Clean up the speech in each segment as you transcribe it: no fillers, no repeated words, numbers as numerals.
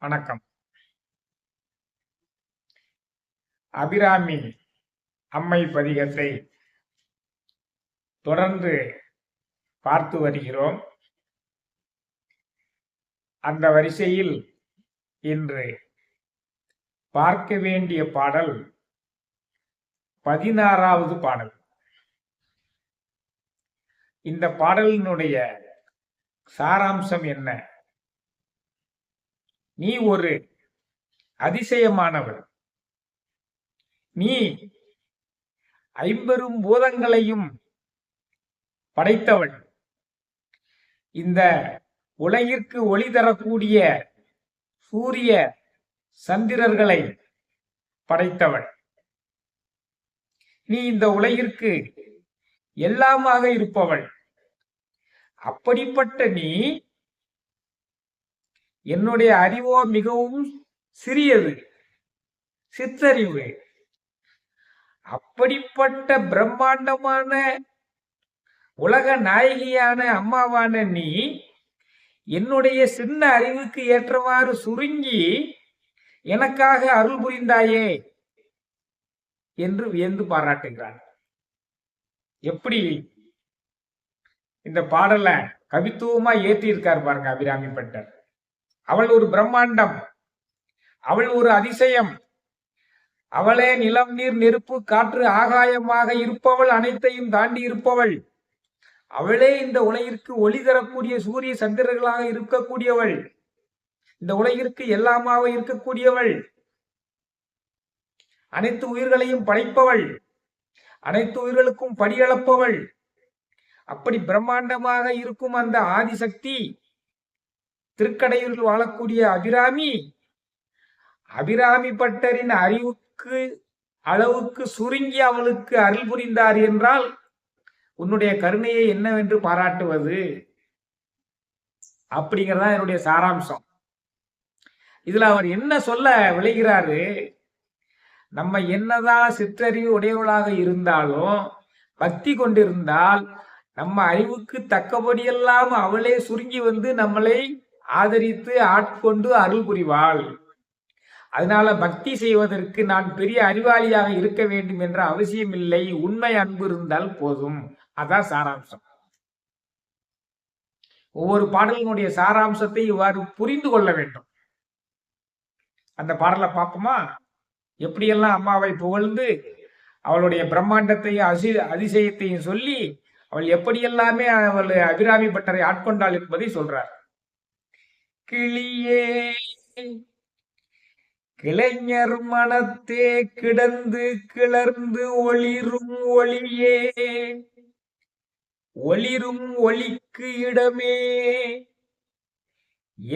வணக்கம். அபிராமி அம்மை பதிகத்தை தொடர்ந்து பார்த்து வருகிறோம். அந்த வரிசையில் இன்று பார்க்க வேண்டிய பாடல் 16வது பாடல். இந்த பாடலினுடைய சாராம்சம் என்ன? நீ ஒரு அதிசயமானவர். நீ ஐம்பெரும் பூதங்களையும் படைத்தவள். இந்த உலகிற்கு ஒளி தரக்கூடிய சூரிய சந்திரர்களை படைத்தவள். நீ இந்த உலகிற்கு எல்லாமாக இருப்பவள். அப்படிப்பட்ட நீ என்னுடைய அறிவோ மிகவும் சிறியது, சிற்றறிவு. அப்படிப்பட்ட பிரம்மாண்டமான உலக நாயகியான அம்மாவான நீ என்னுடைய சின்ன அறிவுக்கு ஏற்றவாறு சுருங்கி எனக்காக அருள் புரிந்தாயே என்று வியந்து பாராட்டுகிறான். எப்படி இந்த பாடலை கவித்துவமா ஏற்றியிருக்கார் பாருங்க அபிராமி பட்டர். அவள் ஒரு பிரம்மாண்டம், அவள் ஒரு அதிசயம், அவளே நிலம் நீர் நெருப்பு காற்று ஆகாயமாக இருப்பவள், அனைத்தையும் தாண்டி இருப்பவள். அவளே இந்த உலகிற்கு ஒளி தரக்கூடிய சூரிய சந்திரர்களாக இருக்கக்கூடியவள், இந்த உலகிற்கு எல்லாமாக இருக்கக்கூடியவள், அனைத்து உயிர்களையும் படைப்பவள், அனைத்து உயிர்களுக்கும் படியளப்பவள். அப்படி பிரம்மாண்டமாக இருக்கும் அந்த ஆதிசக்தி திருக்கடையூரில் வாழக்கூடிய அபிராமி, அபிராமி பட்டரின் அறிவுக்கு அளவுக்கு சுருங்கி அவளுக்கு அருள் புரிந்தார் என்றால் உன்னுடைய கருணையை என்னவென்று பாராட்டுவது? அப்படிங்கிறதா என்னுடைய சாராம்சம். இதுல அவர் என்ன சொல்ல விளைகிறாரு? நம்ம என்னதான் சிற்றறிவு உடையவளாக இருந்தாலும் பக்தி கொண்டிருந்தால் நம்ம அறிவுக்கு தக்கபடியெல்லாம் அவளே சுருங்கி வந்து நம்மளை ஆதரித்து ஆட்கொண்டு அருள் புரிவாள். அதனால பக்தி செய்வதற்கு நான் பெரிய அறிவாளியாக இருக்க வேண்டும் என்ற அவசியம் இல்லை, உண்மை அன்பு இருந்தால் போதும். அதான் சாராம்சம். ஒவ்வொரு பாடலினுடைய சாராம்சத்தை இவ்வாறு புரிந்து கொள்ள வேண்டும். அந்த பாடலை பார்ப்போமா? எப்படியெல்லாம் அம்மாவை புகழ்ந்து அவளுடைய பிரம்மாண்டத்தையும் அதிசயத்தையும் சொல்லி அவள் எப்படியெல்லாமே அவள் அபிராமி பட்டரை ஆட்கொண்டாள் என்பதை சொல்றார். கிளியே கிளைஞர் மனத்தே கிடந்து கிளர்ந்து ஒளிரும் ஒளியே, ஒளிரும் ஒளிக்கு இடமே,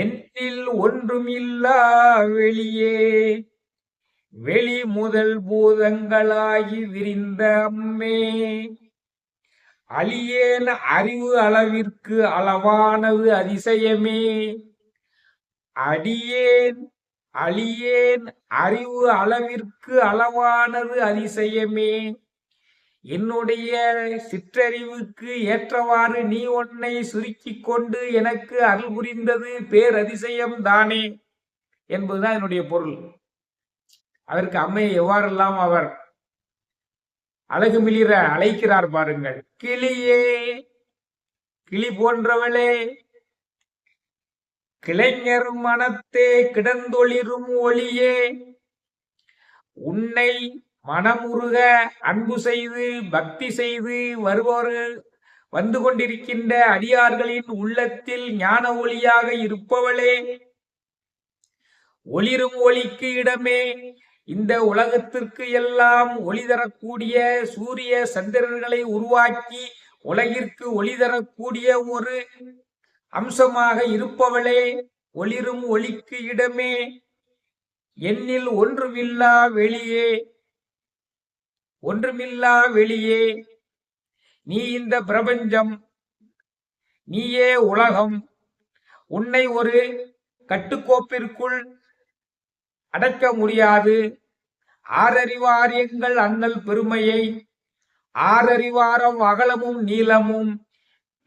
என்னில் ஒன்றும் இல்லா வெளியே, வெளி முதல் பூதங்களாகி விரிந்த அம்மே, அழியேன் அறிவு அளவிற்கு அளவானது அதிசயமே, அடியேன் அழியேன் அறிவு அளவிற்கு அளவானது அதிசயமே, என்னுடைய சிற்றறிவுக்கு ஏற்றவாறு நீ உன்னை சுருக்கி கொண்டு எனக்கு அருள் புரிந்தது பேரதிசயம் தானே என்பதுதான் என்னுடைய பொருள். அதற்கு அம்மையை எவ்வாறெல்லாம் அவர் அழகு மிளிர அழைக்கிறார் பாருங்கள். கிளியே, கிளி போன்றவளே, கிளைஞர் மனத்தே கிடந்தொளிரும் ஒளியே, உன்னை மனமுருக அன்பு செய்து பக்தி செய்து வருபவர்கள் வந்து கொண்டிருக்கின்ற அடியார்களின் உள்ளத்தில் ஞான ஒளியாக இருப்பவளே, ஒளிரும் ஒளிக்கு இடமே, இந்த உலகத்திற்கு எல்லாம் ஒளி தரக்கூடிய சூரிய சந்திரர்களை உருவாக்கி உலகிற்கு ஒளி தரக்கூடிய ஒரு அம்சமாக இருப்பவளே, ஒளிரும் ஒளிக்கு இடமே, என்னில் ஒன்றுமில்லா வெளியே, ஒன்றுமில்லா வெளியே, நீ இந்த பிரபஞ்சம், நீயே உலகம், உன்னை ஒரு கட்டுக்கோப்பிற்குள் அடக்க முடியாது. ஆறறிவார் எங்கள் அண்ணல் பெருமையை, ஆறறிவாரம் அகலமும் நீளமும்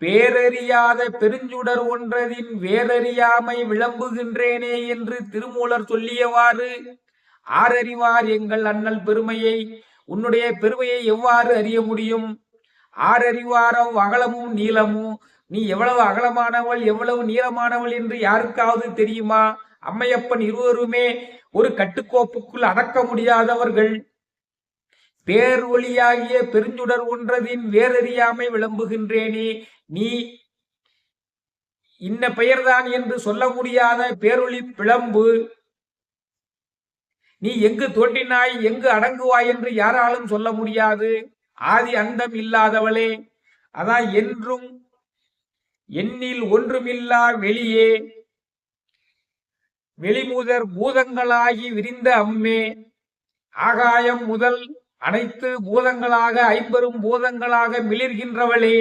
பேரறியாத பெருஞ்சுடர் ஒன்றதின் வேறறியாமை விளம்புகின்றேனே என்று திருமூலர் சொல்லியவாறு ஆரறிவார் எங்கள் அண்ணல் பெருமையை. உன்னுடைய பெருமையை எவ்வாறு அறிய முடியும்? ஆரறிவாரம் அகலமும் நீளமும். நீ எவ்வளவு அகலமானவள் எவ்வளவு நீளமானவள் என்று யாருக்காவது தெரியுமா? அம்மையப்பன் இருவருமே ஒரு கட்டுக்கோப்புக்குள் அடக்க முடியாதவர்கள். பேர் ஒளியாகிய பெருஞ்சுடர் ஒன்றதின் வேறறியாமை விளம்புகின்றேனே. நீ இன்ன பெயர்தான் என்று சொல்ல முடியாத பேரொளி பிளம்பு. நீ எங்கு தோன்றினாய் எங்கு அடங்குவாய் என்று யாராலும் சொல்ல முடியாது. ஆதி அந்தம் இல்லாதவளே, அதான் என்றும் எண்ணில் ஒன்றுமில்லா வெளியே, வெளிமுதற் பூதங்களாகி விரிந்த அம்மே. ஆகாயம் முதல் அனைத்து பூதங்களாக ஐம்பெரும் பூதங்களாக மிளிர்கின்றவளே.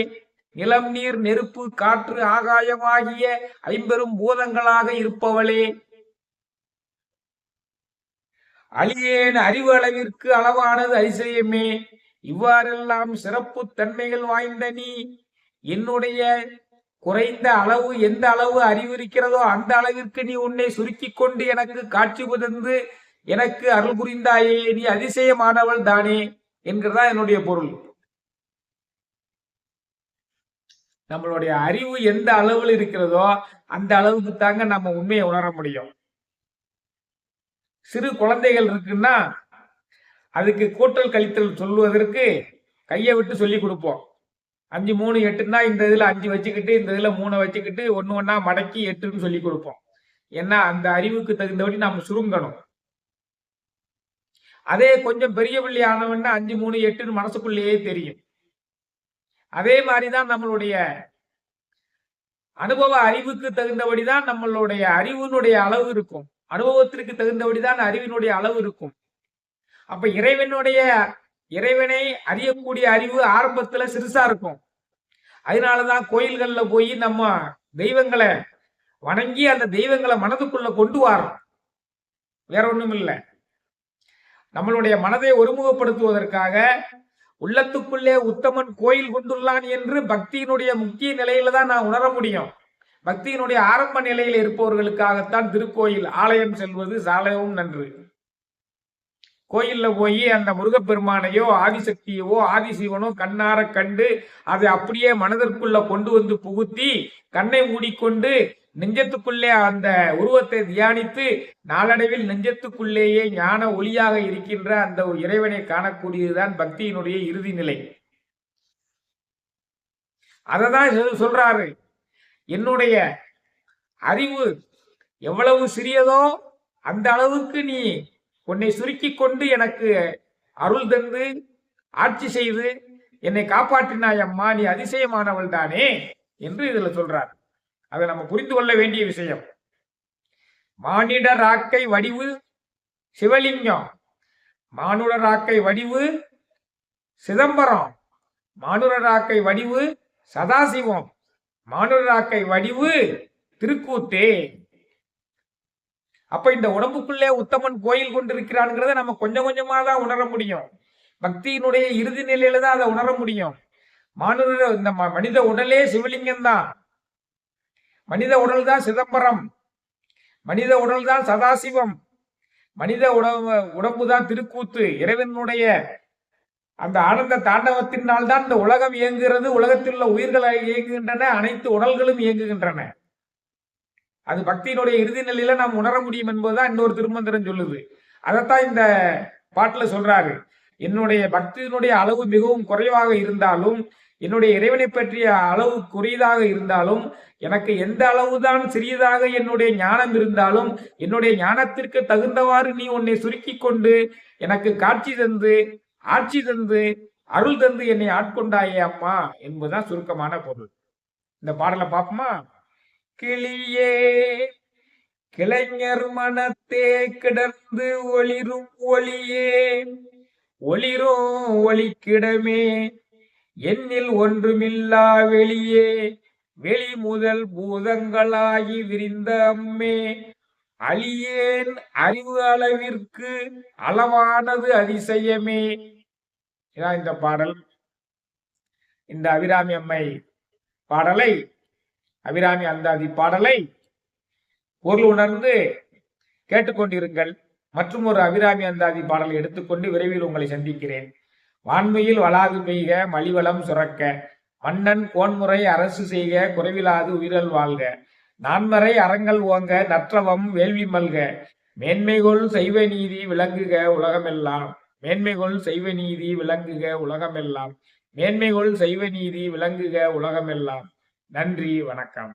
நிலம் நீர் நெருப்பு காற்று ஆகாயமாகிய ஐம்பெரும் பூதங்களாக இருப்பவளே. அழியேன் அறிவு அளவிற்கு அளவானது அதிசயமே. இவ்வாறெல்லாம் சிறப்பு தன்மைகள் வாய்ந்த நீ என்னுடைய குறைந்த அளவு எந்த அளவு அறிவு இருக்கிறதோ அந்த அளவிற்கு நீ உன்னை சுருக்கி கொண்டு எனக்கு காட்சி புதந்து எனக்கு அருள் புரிந்தாயே. நீ அதிசயமானவள் தானே என்கிறதா என்னுடைய பொருள். நம்மளுடைய அறிவு எந்த அளவில் இருக்கிறதோ அந்த அளவுக்கு தாங்க நம்ம உண்மையை உணர முடியும். சிறு குழந்தைகள் இருக்குன்னா அதுக்கு கூட்டல் கழித்தல் சொல்லுவதற்கு கையை விட்டு சொல்லி கொடுப்போம். 5 3 8ன்னா இந்த இதுல 5 வச்சுக்கிட்டு இந்த இதுல 3 வச்சுக்கிட்டு ஒன்னு ஒன்னா மடக்கி 8ன்னு சொல்லி கொடுப்போம். ஏன்னா அந்த அறிவுக்கு தகுந்தபடி நாம சுருங்கணும். அதே கொஞ்சம் பெரிய பிள்ளை ஆனவன்னா 5 3 8ன்னு மனசுக்குள்ளேயே தெரியும். அதே மாதிரிதான் நம்மளுடைய அனுபவ அறிவுக்கு தகுந்தபடிதான் நம்மளுடைய அறிவினுடைய அளவு இருக்கும். அனுபவத்திற்கு தகுந்தபடிதான் அறிவினுடைய அளவு இருக்கும். அப்ப இறைவனை அறியக்கூடிய அறிவு ஆரம்பத்துல சிறுசா இருக்கும். அதனாலதான் கோயில்கள்ல போய் நம்ம தெய்வங்களை வணங்கி அந்த தெய்வங்களை மனதுக்குள்ள கொண்டு வரோம். வேற ஒண்ணும் இல்லை. நம்மளுடைய மனதை ஒருமுகப்படுத்துவதற்காக உள்ளத்துக்குள்ளே உத்தமன் கோயில் கொண்டுள்ளான் என்று பக்தியினுடைய முக்கிய நிலையில தான் நான் உணர முடியும். பக்தியினுடைய ஆரம்ப நிலையில் இருப்பவர்களுக்காகத்தான் திருக்கோயில் ஆலயம் செல்வது சாலவும் நன்று. கோயில்ல போய் அந்த முருகப்பெருமானையோ ஆதிசக்தியவோ ஆதிசிவனோ கண்ணார கண்டு அதை அப்படியே மனதிற்குள்ள கொண்டு வந்து புகுத்தி கண்ணை மூடிக்கொண்டு நெஞ்சத்துக்குள்ளே அந்த உருவத்தை தியானித்து நாளடைவில் நெஞ்சத்துக்குள்ளேயே ஞான ஒளியாக இருக்கின்ற அந்த இறைவனை காணக்கூடியதுதான் பக்தியினுடைய இறுதி நிலை. அததான் சொல்றாரு, என்னுடைய அறிவு எவ்வளவு சிறியதோ அந்த அளவுக்கு நீ உன்னை சுருக்கி கொண்டு எனக்கு அருள் தந்து ஆட்சி செய்து என்னை காப்பாற்றினாய் அம்மா, நீ அதிசயமானவள் தானே என்று இதுல சொல்றார். அதை நம்ம புரிந்து கொள்ள வேண்டிய விஷயம். மானிட ராக்கை வடிவு சிவலிங்கம், மானுட ராக்கை வடிவு சிதம்பரம், மானுட ராக்கை வடிவு சதாசிவம், மானுட ராக்கை வடிவு திருக்கூத்தே. அப்ப இந்த உடம்புக்குள்ளே உத்தமன் கோயில் கொண்டிருக்கிறான்ங்கிறத நம்ம கொஞ்சம் கொஞ்சமா தான் உணர முடியும். பக்தியினுடைய இறுதி நிலையில தான் அதை உணர முடியும். இந்த மனித உடலே சிவலிங்கம் தான், மனித உடல் தான் சிதம்பரம், மனித உடல் தான் சதாசிவம், மனித உடம்பு தான் திருக்கூத்து. இறைவனுடைய அந்த ஆனந்த தாண்டவத்தினால் தான் இந்த உலகம் இயங்குகிறது, உலகத்தில் உள்ள உயிர்கள் இயங்குகின்றன, அனைத்து உடல்களும் இயங்குகின்றன. அது பக்தியினுடைய இறுதி நிலையில நாம் உணர முடியும் என்பதுதான் இன்னொரு திருமந்திரம் சொல்லுது. அதைத்தான் இந்த பாட்டுல சொல்றாரு. என்னுடைய பக்தியினுடைய அளவு மிகவும் குறைவாக இருந்தாலும், என்னுடைய இறைவனை பற்றிய அளவு குறையதாக இருந்தாலும், எனக்கு எந்த அளவுதான் சிறியதாக என்னுடைய ஞானம் இருந்தாலும், என்னுடைய ஞானத்திற்கு தகுந்தவாறு நீ உன்னை சுருக்கி கொண்டு எனக்கு காட்சி தந்து ஆட்சி தந்து அருள் தந்து என்னை ஆட்கொண்டாயே அம்மா என்பதுதான் சுருக்கமான பொருள். இந்த பாடலை பார்ப்போமா? கிளியே கிளைஞர் மனத்தே கிடந்து ஒளிரும் ஒளியே, ஒளிரும் ஒளிக்கிடமே, என்னில் ஒன்றுமில்லா வெளியே, வெளி முதல் பூதங்களாகி விரிந்த அம்மே, அழியேன் அறிவு அளவிற்கு அளவானது அதிசயமே. இதான் இந்த பாடல். இந்த அபிராமி அம்மை பாடலை, அபிராமி அந்தாதி பாடலை பொருள் உணர்ந்து கேட்டுக்கொண்டிருங்கள். மற்றும் ஒரு அபிராமி அந்தாதி பாடலை எடுத்துக்கொண்டு விரைவில் உங்களை சந்திக்கிறேன். வான்மையில் வளாது பெய்க மலிவளம் சுரக்க, மன்னன் கோன்முறை அரசு செய்க குறைவிலாது உயிரல் வாழ்க, நான்மறை அறங்கள் ஓங்க நற்றவம் வேள்வி மல்க, மேன்மைகொள் செய்வ நீதி விளங்குக உலகமெல்லாம், மேன்மைகொள் செய்வ நீதி விளங்குக உலகமெல்லாம், மேன்மைகொள் செய்வ நீதி விளங்குக உலகமெல்லாம். நன்றி, வணக்கம்.